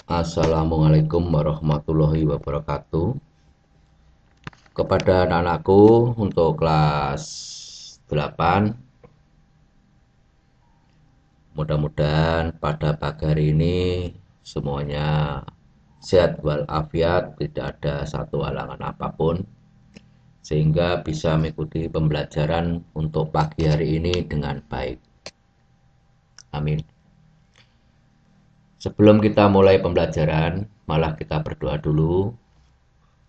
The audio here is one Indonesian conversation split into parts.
Assalamualaikum warahmatullahi wabarakatuh. Kepada anak-anakku untuk kelas 8, mudah-mudahan pada pagi hari ini semuanya sehat walafiat, tidak ada satu halangan apapun, sehingga bisa mengikuti pembelajaran untuk pagi hari ini dengan baik. Amin. Sebelum kita mulai pembelajaran, malah kita berdoa dulu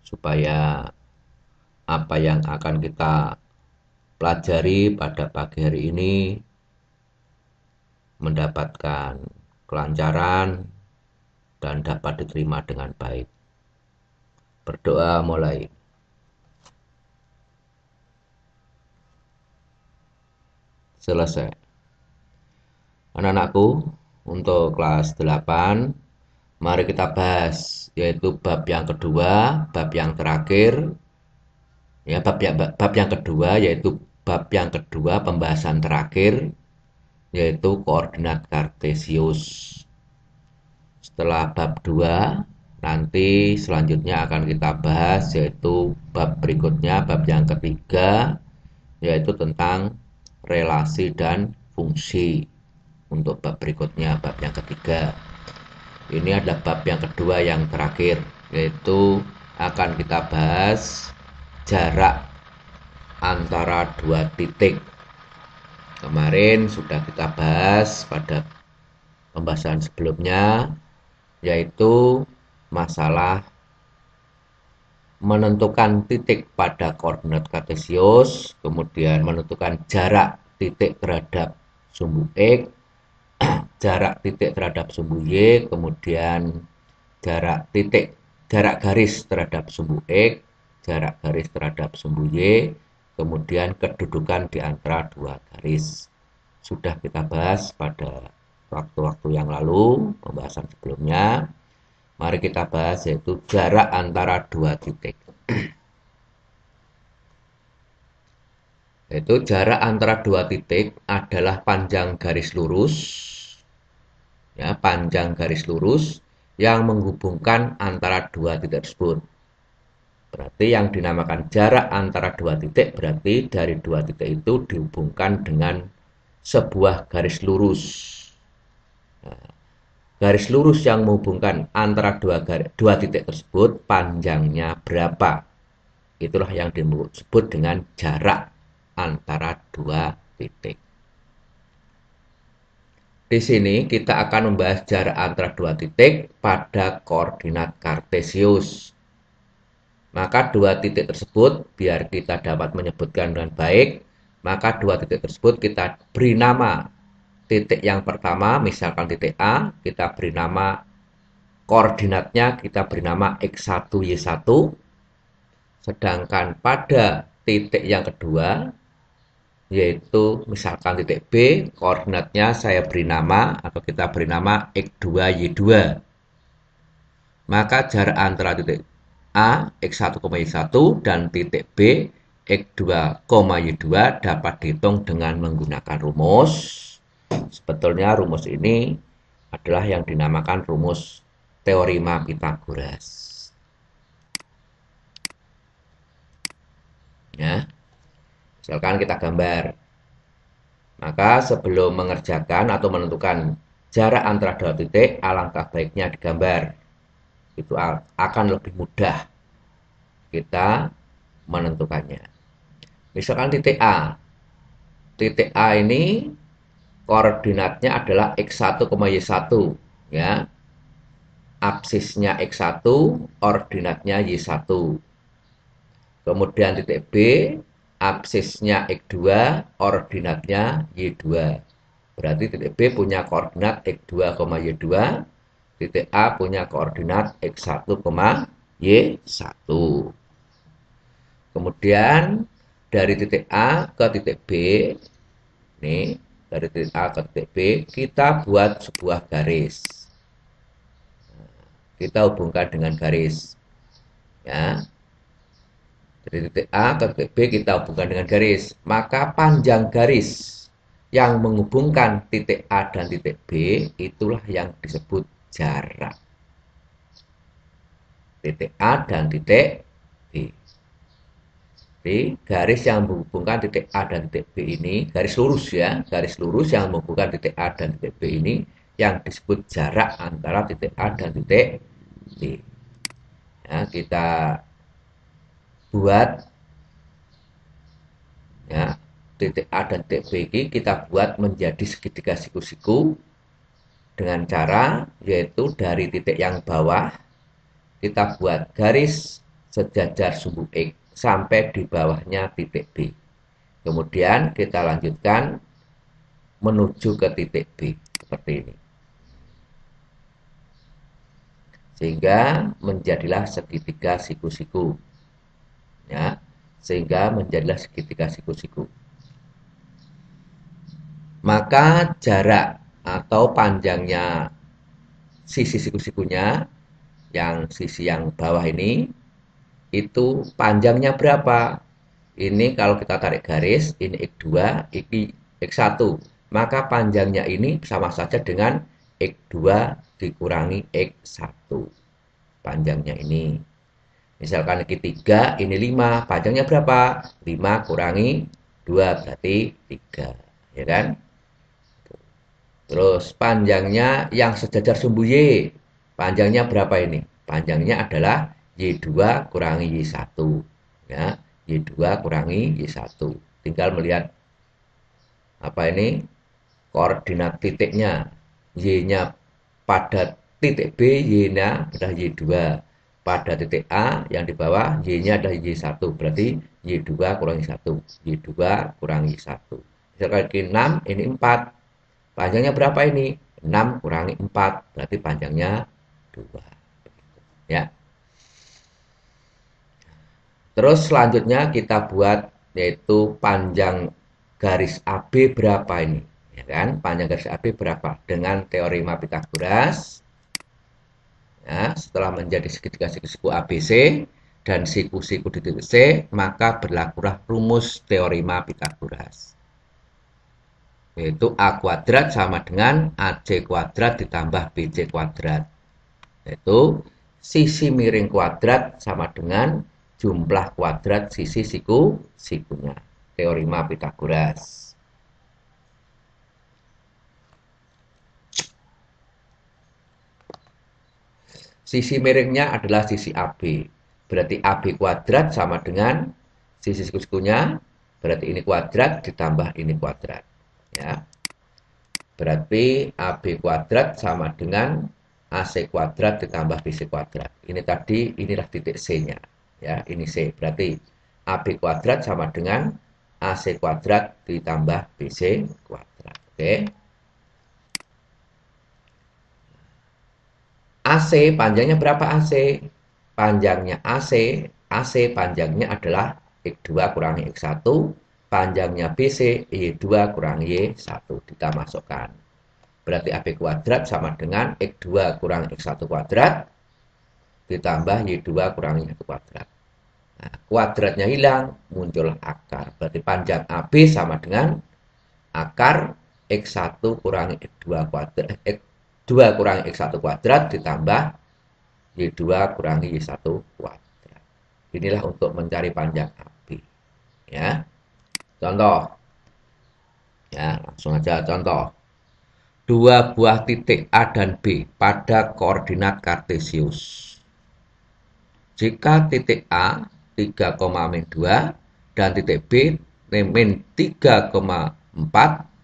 supaya apa yang akan kita pelajari pada pagi hari ini mendapatkan kelancaran dan dapat diterima dengan baik. Berdoa mulai. Selesai. Anak-anakku, untuk kelas 8, mari kita bahas, yaitu bab yang kedua, bab yang terakhir. Ya, bab yang kedua yaitu bab yang kedua pembahasan terakhir, yaitu koordinat kartesius. Setelah bab 2, nanti selanjutnya akan kita bahas yaitu bab berikutnya, bab yang ketiga, yaitu tentang relasi dan fungsi. Untuk bab berikutnya, bab yang ketiga. Ini adalah bab yang kedua yang terakhir, yaitu akan kita bahas jarak antara dua titik. Kemarin sudah kita bahas pada pembahasan sebelumnya, yaitu masalah menentukan titik pada koordinat kartesius, kemudian menentukan jarak titik terhadap sumbu X, jarak titik terhadap sumbu Y, kemudian jarak garis terhadap sumbu X, jarak garis terhadap sumbu Y, kemudian kedudukan di antara dua garis. Sudah kita bahas pada waktu-waktu yang lalu, pembahasan sebelumnya. Mari kita bahas yaitu jarak antara dua titik. Yaitu jarak antara dua titik adalah panjang garis lurus, ya, panjang garis lurus yang menghubungkan antara dua titik tersebut. Berarti yang dinamakan jarak antara dua titik berarti dari dua titik itu dihubungkan dengan sebuah garis lurus. Nah, garis lurus yang menghubungkan antara dua titik tersebut panjangnya berapa? Itulah yang disebut dengan jarak antara dua titik. Di sini kita akan membahas jarak antara dua titik pada koordinat kartesius. Maka dua titik tersebut, biar kita dapat menyebutkan dengan baik, maka dua titik tersebut kita beri nama. Titik yang pertama, misalkan titik A, kita beri nama koordinatnya, kita beri nama X1, Y1. Sedangkan pada titik yang kedua, yaitu misalkan titik B, koordinatnya saya beri nama atau kita beri nama X2, Y2. Maka jarak antara titik A, X1, Y1 dan titik B, X2, Y2 dapat dihitung dengan menggunakan rumus. Sebetulnya rumus ini adalah yang dinamakan rumus teorema Pythagoras. Ya, misalkan kita gambar. Maka sebelum mengerjakan atau menentukan jarak antara dua titik, alangkah baiknya digambar. Itu akan lebih mudah kita menentukannya. Misalkan titik A. Titik A ini koordinatnya adalah X1, Y1. Ya. Absisnya X1, ordinatnya Y1. Kemudian titik B, absisnya X2, ordinatnya Y2. Berarti titik B punya koordinat X2, Y2. Titik A punya koordinat X1, Y1. Kemudian dari titik A ke titik B, nih, dari titik A ke titik B, kita buat sebuah garis. Kita hubungkan dengan garis. Ya. Dari titik A ke titik B kita hubungkan dengan garis. Maka panjang garis yang menghubungkan titik A dan titik B itulah yang disebut jarak. titik A dan titik B. Jadi garis yang menghubungkan titik A dan titik B ini, garis lurus ya, garis lurus yang menghubungkan titik A dan titik B ini yang disebut jarak antara titik A dan titik B. Ya, kita buat ya, titik A dan titik B ini kita buat menjadi segitiga siku-siku dengan cara yaitu dari titik yang bawah kita buat garis sejajar sumbu X sampai di bawahnya titik B. Kemudian kita lanjutkan menuju ke titik B seperti ini. Sehingga menjadilah segitiga siku-siku. Ya, sehingga menjadilah segitiga siku-siku. Maka jarak atau panjangnya sisi siku-sikunya yang sisi yang bawah ini itu panjangnya berapa? Ini kalau kita tarik garis, ini X2, ini X1. Maka panjangnya ini sama saja dengan X2 dikurangi X1. Panjangnya ini. Misalkan ini 3, ini 5. Panjangnya berapa? 5 kurangi 2 berarti 3. Ya kan? Terus panjangnya yang sejajar sumbu Y. Panjangnya berapa ini? Panjangnya adalah Y2 kurangi Y1. Ya, Y2 kurangi Y1. Tinggal melihat apa ini? Koordinat titiknya. Y-nya pada titik B, Y-nya adalah Y2. Pada titik A yang di bawah, Y-nya adalah Y1. Berarti Y2 kurangi 1. Y2 kurangi 1. Misalkan ini 6, ini 4. Panjangnya berapa ini? 6 kurangi 4. Berarti panjangnya 2. Ya. Terus selanjutnya kita buat yaitu panjang garis AB berapa ini? Ya kan? Panjang garis AB berapa? Dengan teorema Pythagoras. Ya, setelah menjadi segitiga siku-siku ABC dan siku-siku di titik C, maka berlakulah rumus teorema Pythagoras. Yaitu A kuadrat sama dengan AC kuadrat ditambah BC kuadrat. Yaitu sisi miring kuadrat sama dengan jumlah kuadrat sisi siku-sikunya. Teorema Pythagoras. Sisi miringnya adalah sisi AB. Berarti AB kuadrat sama dengan sisi siku-sikunya. Berarti ini kuadrat ditambah ini kuadrat. Ya. Berarti AB kuadrat sama dengan AC kuadrat ditambah BC kuadrat. Ini tadi, inilah titik C-nya. Ya, ini C. Berarti AB kuadrat sama dengan AC kuadrat ditambah BC kuadrat. Oke. AC panjangnya berapa AC? Panjangnya AC panjangnya adalah X2 kurangi X1. Panjangnya BC, Y2 kurangi Y1. Kita masukkan. Berarti AB kuadrat sama dengan X2 kurangi X1 kuadrat ditambah Y2 kurangi Y1 kuadrat. Nah, kuadratnya hilang, muncul akar. Berarti panjang AB sama dengan akar X1 kurangi X2 kuadrat. X2 kurangi X1 kuadrat ditambah Y2 kurangi Y1 kuadrat. Inilah untuk mencari panjang AB. Ya. Contoh. Ya, langsung aja contoh. Dua buah titik A dan B pada koordinat kartesius. Jika titik A 3,2 dan titik B min 3,4,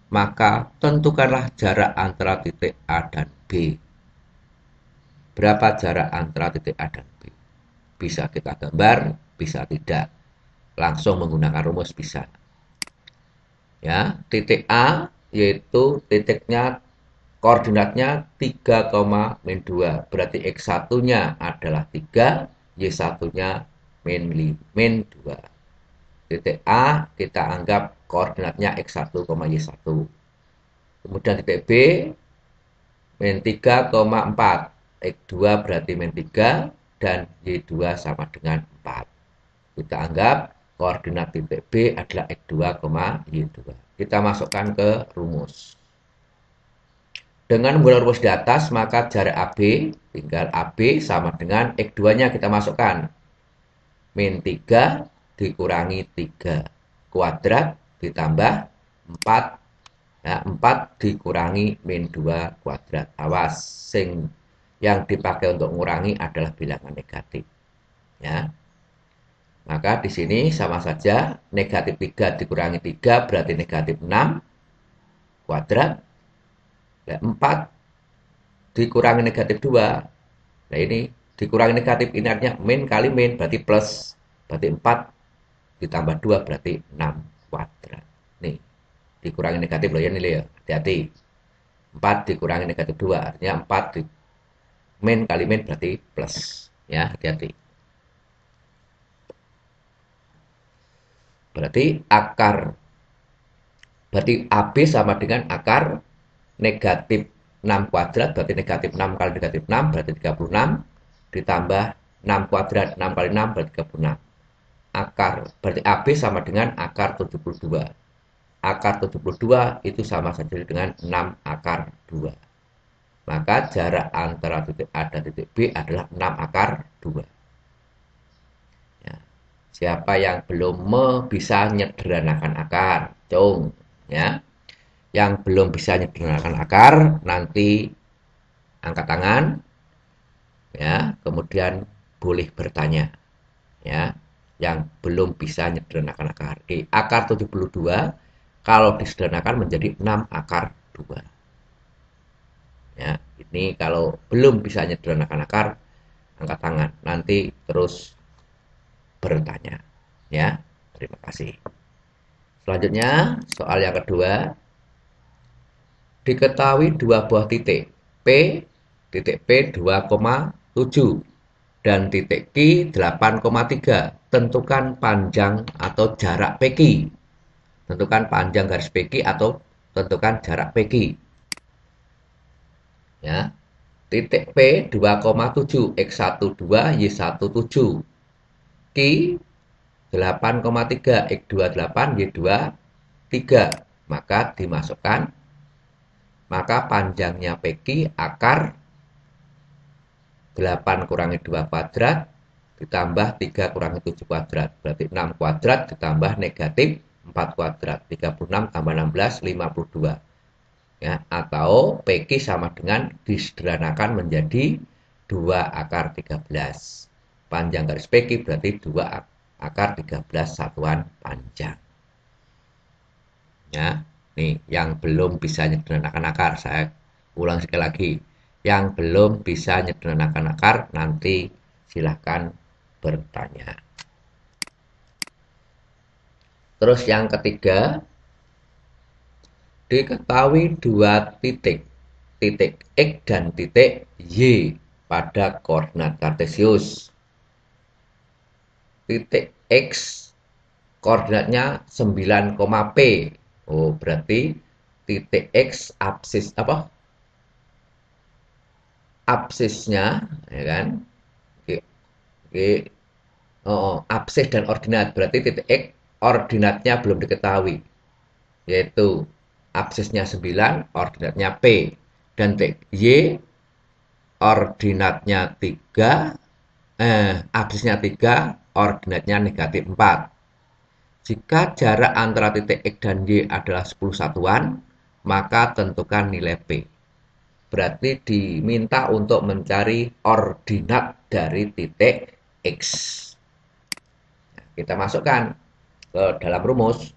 maka tentukanlah jarak antara titik A dan B. Berapa jarak antara titik A dan B? Bisa kita gambar, bisa tidak. Langsung menggunakan rumus bisa. Ya, titik A yaitu titiknya koordinatnya 3,2. Berarti X1-nya adalah 3, Y1-nya min 2. Titik A kita anggap koordinatnya X1, Y1. Kemudian titik B min 3,4. X2 berarti min 3 dan Y2 sama dengan 4. Kita anggap koordinat titik B adalah X2, Y2. Kita masukkan ke rumus. Dengan menggunakan rumus di atas, maka jarak AB, tinggal AB sama dengan X2-nya kita masukkan. Min 3 dikurangi 3 kuadrat ditambah 4. Nah, 4 dikurangi min 2 kuadrat. Awas, yang dipakai untuk mengurangi adalah bilangan negatif. Ya. Maka di sini sama saja, negatif 3 dikurangi 3 berarti negatif 6 kuadrat. Nah, 4 dikurangi negatif 2. Nah, ini dikurangi negatif, ini artinya min kali min berarti plus. Berarti 4 ditambah 2 berarti 6 kuadrat. Nih, dikurangi negatif loh ya, nih ya. Hati-hati. 4 dikurangi negatif 2 artinya 4 min kali min berarti plus. Ya, hati-hati. Berarti AB sama dengan akar negatif 6 kuadrat, berarti negatif 6 kali negatif 6 berarti 36 ditambah 6 kuadrat, 6 kali 6 berarti 36. Berarti AB sama dengan akar 72. Akar 72 itu sama saja dengan 6 akar 2. Maka jarak antara titik A dan titik B adalah 6 akar 2. Ya. Siapa yang belum bisa menyederhanakan akar? Cung. Ya. Yang belum bisa menyederhanakan akar, nanti angkat tangan. Ya. Kemudian boleh bertanya. Ya. Yang belum bisa menyederhanakan akar. Di akar 72, kalau disederhanakan menjadi 6 akar 2. Ya, ini kalau belum bisa menyederhanakan akar, angkat tangan. Nanti terus bertanya. Ya, terima kasih. Selanjutnya, soal yang kedua. Diketahui dua buah titik titik P 2,7 dan titik Q 8,3. Tentukan panjang atau jarak PQ. Tentukan panjang garis PQ atau tentukan jarak PQ. Ya. Titik P 2,7 X12 Y17. Q 8,3 X28 Y23. Maka dimasukkan, maka panjangnya PQ akar 8 kurangi 2 kuadrat ditambah 3 kurangi 7 kuadrat. Berarti 6 kuadrat ditambah negatif 4 kuadrat. 36 tambah 16, 52. Ya, atau PQ sama dengan disederhanakan menjadi 2 akar 13. Panjang garis PQ berarti 2 akar 13 satuan panjang. Ya, nih yang belum bisa menyederhanakan akar, saya ulang sekali lagi. Yang belum bisa menyederhanakan akar, nanti silahkan bertanya. Terus yang ketiga, diketahui dua titik X dan titik Y pada koordinat kartesius. Titik X koordinatnya 9, P. Oh, berarti titik X absisnya, ya kan? Absis dan ordinat. Berarti titik X ordinatnya belum diketahui, yaitu absisnya 9, ordinatnya P. Dan titik Y ordinatnya 3, absisnya 3, ordinatnya negatif 4. Jika jarak antara titik X dan Y adalah 10 satuan, maka tentukan nilai P. Berarti diminta untuk mencari ordinat dari titik X. Nah, kita masukkan ke dalam rumus.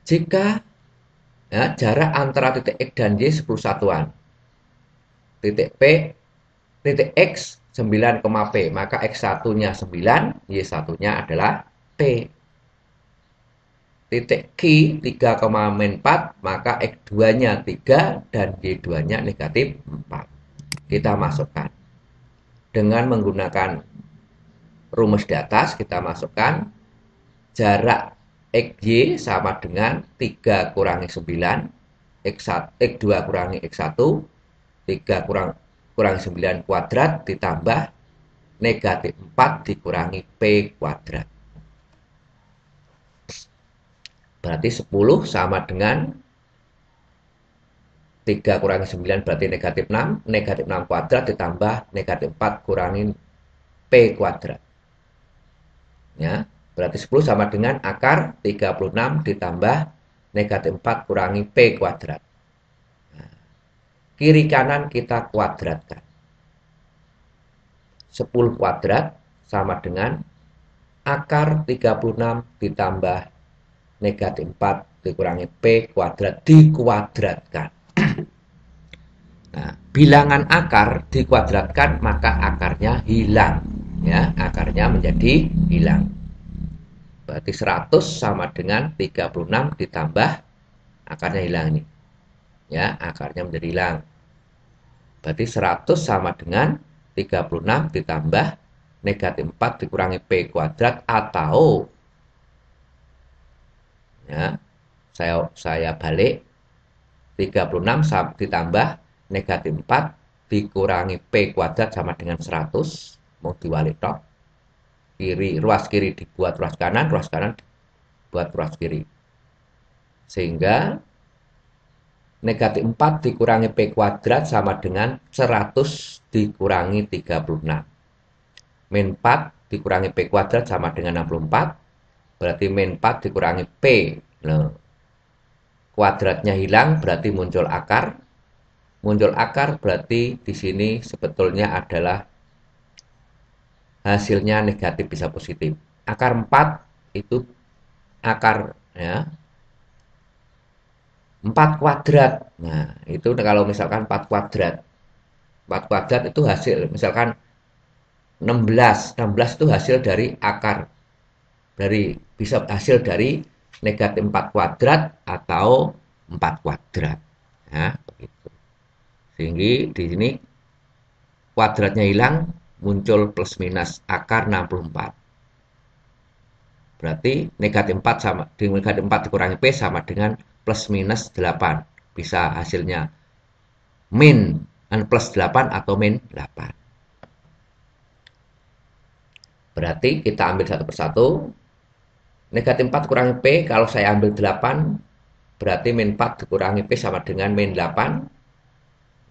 Jika jarak antara titik X dan Y 10 satuan, titik X 9, P, maka X1-nya 9, Y1-nya adalah P. Titik Q 3,4, maka X2-nya 3 dan Y2-nya negatif 4. Kita masukkan. Dengan menggunakan rumus di atas, kita masukkan jarak XY sama dengan 3 kurangi 9, X2 kurangi X1, 3 kurangi 9 kuadrat ditambah negatif 4 dikurangi P kuadrat. Berarti 10 sama dengan 3 kurangi 9 berarti negatif 6. Negatif 6 kuadrat ditambah negatif 4 kurangi P kuadrat. Ya, berarti 10 sama dengan akar 36 ditambah negatif 4 kurangi P kuadrat. Nah, kiri kanan kita kuadratkan. 10 kuadrat sama dengan akar 36 ditambah negatif 4 dikurangi P kuadrat dikuadratkan. Nah, bilangan akar dikuadratkan maka akarnya hilang. Ya, akarnya menjadi hilang. Berarti 100 sama dengan 36 ditambah akarnya hilang ini. Ya, akarnya menjadi hilang. Berarti 100 sama dengan 36 ditambah negatif 4 dikurangi P kuadrat atau ya, saya balik 36 ditambah negatif 4 dikurangi P kuadrat sama dengan 100. Mau diwalik toh. Ruas kiri dibuat ruas kanan dibuat ruas kiri. Sehingga negatif 4 dikurangi P kuadrat sama dengan 100 dikurangi 36. Min 4 dikurangi P kuadrat sama dengan 64. Berarti min 4 dikurangi P. Nah, kuadratnya hilang berarti muncul akar. Muncul akar berarti di sini sebetulnya adalah hasilnya negatif bisa positif. Akar 4 itu akar ya 4 kuadrat. Nah, itu kalau misalkan 4 kuadrat. 4 kuadrat itu hasil misalkan 16. 16 itu hasil dari akar. Bisa hasil dari negatif 4 kuadrat atau 4 kuadrat. Nah, begitu. Sehingga di sini kuadratnya hilang, muncul plus minus akar 64. Berarti negatif 4 sama dengan negatif 4 dikurangi P sama dengan plus minus 8. Bisa hasilnya min plus 8 atau min 8. Berarti kita ambil satu persatu. Negatif 4 kurangi P, kalau saya ambil 8, berarti min 4 dikurangi P sama dengan min 8.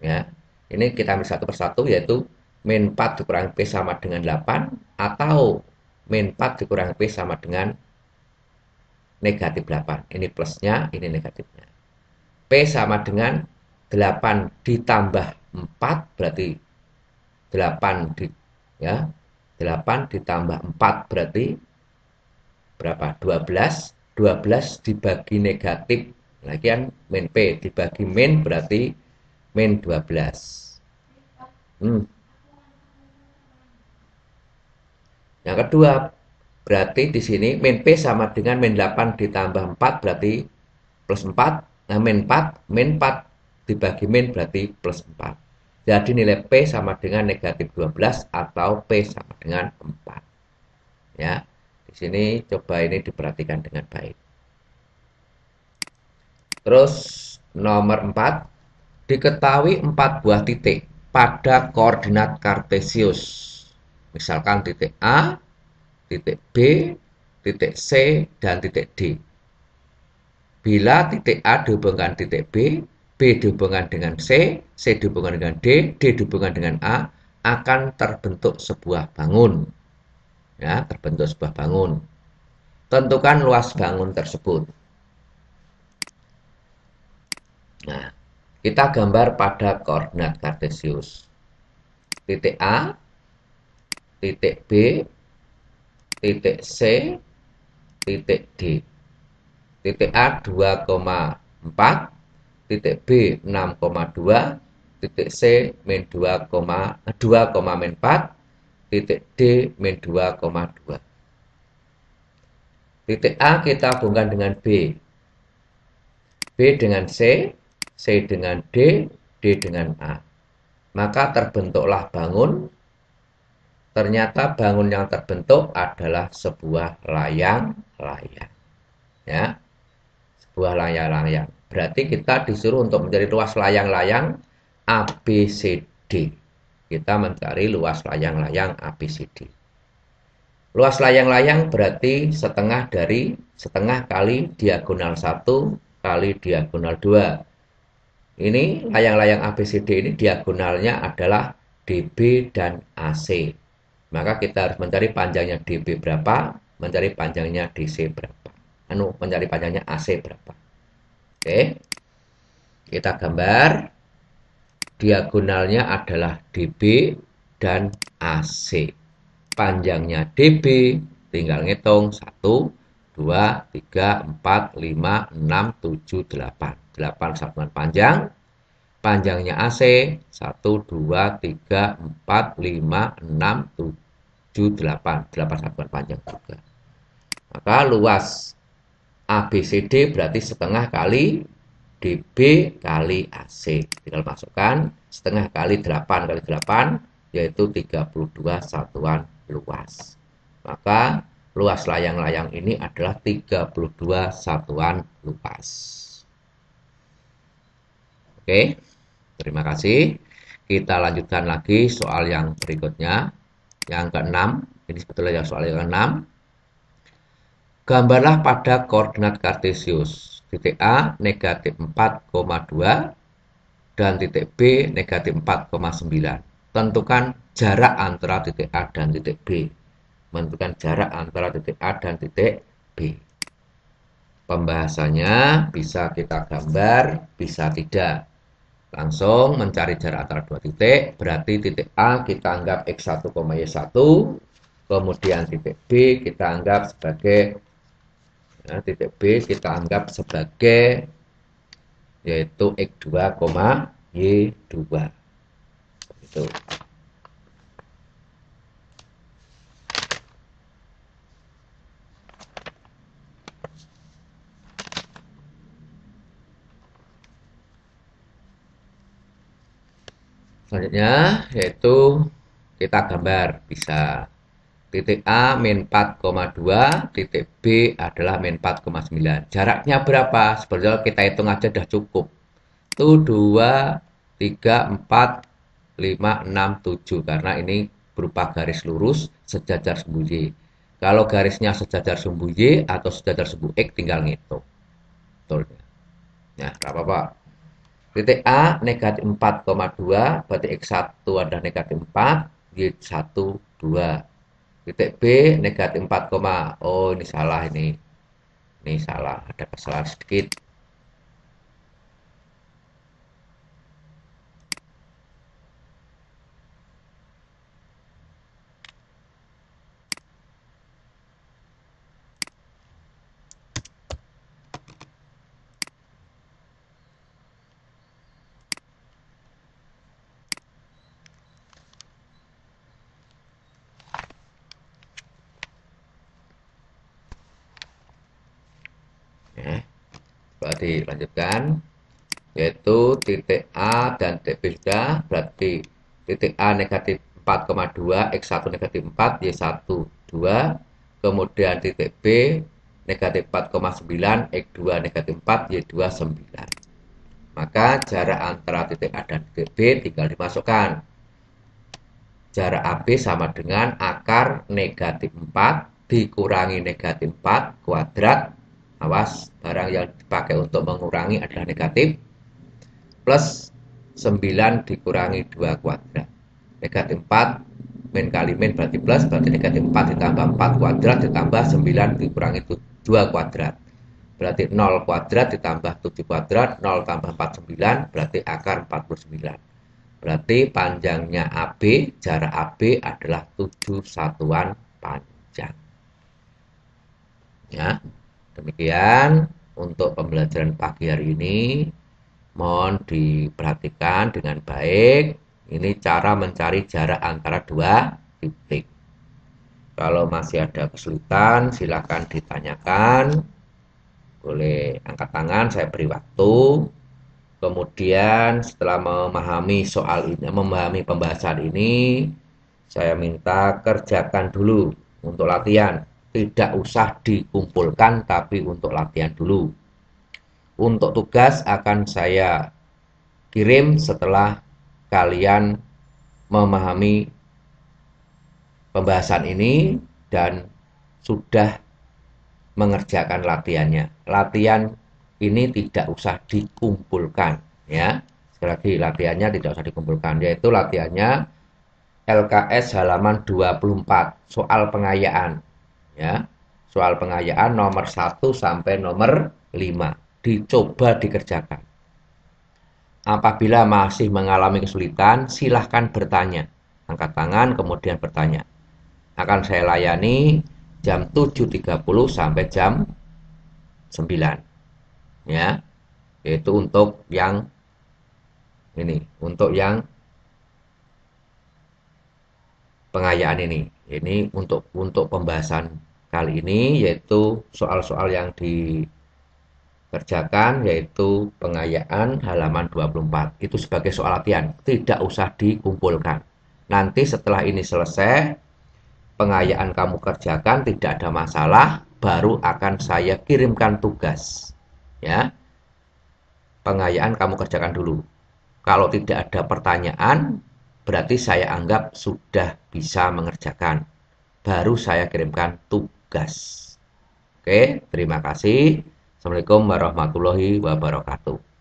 Ya, ini kita ambil satu persatu, yaitu min 4 dikurangi P sama dengan 8, atau min 4 dikurangi P sama dengan negatif 8. Ini plusnya, ini negatifnya. P sama dengan 8 ditambah 4, berarti 8 ditambah 4 berarti berapa? 12. 12 dibagi negatif. Lagi kan min P dibagi min berarti min 12. Yang kedua, berarti di sini min P sama dengan min 8 ditambah 4 berarti plus 4. Nah, min 4 dibagi min berarti plus 4. Jadi nilai P sama dengan negatif 12 atau P sama dengan 4. Ya, di sini coba ini diperhatikan dengan baik. Terus nomor 4, diketahui 4 buah titik pada koordinat kartesius. Misalkan titik A, titik B, titik C, dan titik D. Bila titik A dihubungkan titik B, B dihubungkan dengan C, C dihubungkan dengan D, D dihubungkan dengan A, akan terbentuk sebuah bangun. Ya, terbentuk sebuah bangun. Tentukan luas bangun tersebut. Nah, kita gambar pada koordinat kartesius. Titik A, titik B, titik C, titik D. Titik A 2,4, titik B 6,2, titik C min 2,4, titik D min 2,2. Titik A kita hubungkan dengan B. B dengan C, C dengan D, D dengan A. Maka terbentuklah bangun. Ternyata bangun yang terbentuk adalah sebuah layang-layang. Ya, sebuah layang-layang. Berarti kita disuruh untuk mencari luas layang-layang ABCD. Kita mencari luas layang-layang ABCD. Luas layang-layang berarti setengah kali diagonal 1 kali diagonal 2. Ini layang-layang ABCD ini diagonalnya adalah DB dan AC. Maka kita harus mencari panjangnya DB berapa, mencari panjangnya DC berapa. Mencari panjangnya AC berapa. Oke. Kita gambar. Diagonalnya adalah DB dan AC. Panjangnya DB, tinggal ngitung 1, 2, 3, 4, 5, 6, 7, 8. 8 satuan panjang. Panjangnya AC 1, 2, 3, 4, 5, 6, 7, 8. 8 satuan panjang juga. Maka luas ABCD berarti setengah kali DB kali AC. Tinggal masukkan setengah kali 8 kali 8, yaitu 32 satuan luas. Maka luas layang-layang ini adalah 32 satuan luas. Oke, terima kasih. Kita lanjutkan lagi soal yang berikutnya. Yang ke-6, ini sebetulnya soal yang ke-6. Gambarlah pada koordinat kartesius. Titik A negatif 4,2 dan titik B negatif 4,9. Tentukan jarak antara titik A dan titik B. Menentukan jarak antara titik A dan titik B. Pembahasannya bisa kita gambar, bisa tidak. Langsung mencari jarak antara dua titik, berarti titik A kita anggap X1, Y1, kemudian titik B kita anggap sebagai titik B kita anggap sebagai yaitu X2, Y2. Itu. Selanjutnya yaitu kita gambar bisa titik A min 4,2, titik B adalah min 4,9. Jaraknya berapa? Sebenarnya kita hitung aja sudah cukup. Itu 2, 3, 4, 5, 6, 7. Karena ini berupa garis lurus sejajar sumbu Y. Kalau garisnya sejajar sumbu Y atau sejajar sumbu X tinggal ngitung. Betul. Nah, apa-apa. Titik A negatif 4,2, berarti X1 adalah negatif 4, Y1, 2. Titik B negatif 4, oh ini salah ini. Ini salah, ada kesalahan sedikit. Berarti lanjutkan, yaitu titik A dan titik B sudah, berarti titik A negatif 4,2, X1 negatif 4, Y1 2, kemudian titik B negatif 4,9, X2 negatif 4, Y2 9. Maka jarak antara titik A dan titik B tinggal dimasukkan. Jarak AB sama dengan akar negatif 4 dikurangi negatif 4 kuadrat. Awas, barang yang dipakai untuk mengurangi adalah negatif. Plus 9 dikurangi 2 kuadrat. Negatif 4 min kali min berarti plus, berarti negatif 4 ditambah 4 kuadrat ditambah 9 dikurangi 2 kuadrat. Berarti 0 kuadrat ditambah 7 kuadrat, 0 tambah 4, 9, berarti akar 49. Berarti panjangnya AB, jarak AB adalah 7 satuan panjang. Ya. Demikian untuk pembelajaran pagi hari ini. Mohon diperhatikan dengan baik. Ini cara mencari jarak antara dua titik. Kalau masih ada kesulitan, silakan ditanyakan. Boleh angkat tangan, saya beri waktu. Kemudian setelah memahami soal ini, memahami pembahasan ini, saya minta kerjakan dulu untuk latihan. Tidak usah dikumpulkan, tapi untuk latihan dulu. Untuk tugas akan saya kirim setelah kalian memahami pembahasan ini dan sudah mengerjakan latihannya. Latihan ini tidak usah dikumpulkan. Ya, sekali lagi latihannya tidak usah dikumpulkan, yaitu latihannya LKS halaman 24, soal pengayaan. Ya, soal pengayaan nomor 1 sampai nomor 5. Dicoba dikerjakan. Apabila masih mengalami kesulitan, silahkan bertanya. Angkat tangan, kemudian bertanya. Akan saya layani jam 7.30 sampai jam 9. Ya, yaitu untuk yang ini, untuk yang pengayaan ini. Ini untuk pembahasan kali ini, yaitu soal-soal yang dikerjakan, yaitu pengayaan halaman 24. Itu sebagai soal latihan, tidak usah dikumpulkan. Nanti setelah ini selesai, pengayaan kamu kerjakan, tidak ada masalah, baru akan saya kirimkan tugas. Ya, pengayaan kamu kerjakan dulu. Kalau tidak ada pertanyaan, berarti saya anggap sudah bisa mengerjakan. Baru saya kirimkan tugas. Oke, terima kasih. Assalamualaikum warahmatullahi wabarakatuh.